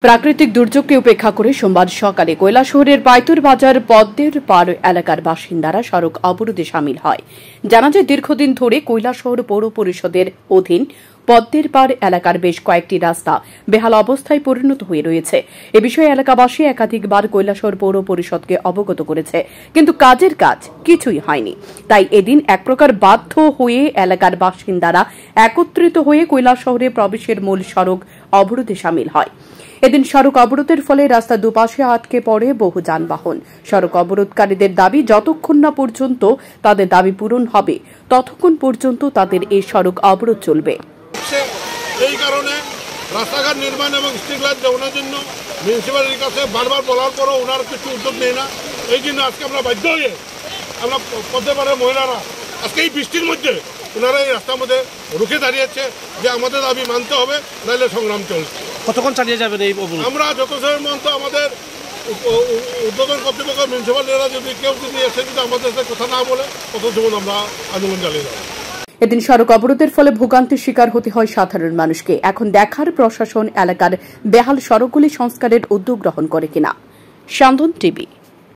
প্রাকৃতিক দুর্যোগকে উপেক্ষা করে সোমবার সকালে কৈলাসহরের পাইতুর বাজার পদ্মের পাড় এলাকার বাসিন্দারা সড়ক অবরোধে শামিল হয়। জানা যায়, দীর্ঘদিন ধরে কৈলাসহর পৌর পরিষদের অধীন পদ্মের পাড় এলাকার বেশ কয়েকটি রাস্তা বেহাল অবস্থায় পরিণত হয়ে রয়েছে। এ বিষয়ে এলাকাবাসী একাধিকবার কৈলাসহর পৌর পরিষদকে অবগত করেছে, কিন্তু কাজের কাজ কিছুই হয়নি। তাই এদিন এক প্রকার বাধ্য হয়ে এলাকার বাসিন্দারা একত্রিত হয়ে কৈলাসহরে প্রবেশের মূল সড়ক অবরোধে শামিল হয়। এদিন সড়ক অবরোধের ফলে রাস্তা দুপাশে আটকে পড়ে বহু যানবাহন। সড়ক অবরোধকারীদের দাবি, যতক্ষণ না পর্যন্ত তাদের দাবি পূরণ হবে ততক্ষণ পর্যন্ত তাদের এই সড়ক অবরোধ চলবে। এই কারণে রাস্তাঘাট নির্মাণ এবং স্ট্রিট লাইট দেওয়ার জন্য মিউনিসিপ্যালিটির কাছে বারবার বলার পরও ওনারা কিছু উদ্যোগ নেই না। এই জন্য আজকে আমরা বাধ্য হয়ে আমরা পদ্মের পাড়ের মহিলারা আজকে এই বৃষ্টির মধ্যে ওনারা এই রাস্তার মধ্যে রুখে দাঁড়িয়েছে যে আমাদের দাবি মানতে হবে, নাহলে সংগ্রাম চলছে। কতক্ষণ চালিয়ে যাবেন এই অবরোধ? আমরা যত সময় মতো আমাদের উদ্বোধন কর্তৃপক্ষ মিউনিসিপ্যালিটিরা যদি কেউ এসে যদি আমাদের সাথে কথা না বলে তত সময় আমরা আন্দোলন চালিয়ে যাব। এদিন সড়ক অবরোধের ফলে ভোগান্তির শিকার হতে হয় সাধারণ মানুষকে। এখন দেখার প্রশাসন এলাকার বেহাল সড়কগুলি সংস্কারের উদ্যোগ গ্রহণ করে কিনা। সান্দন টিভি।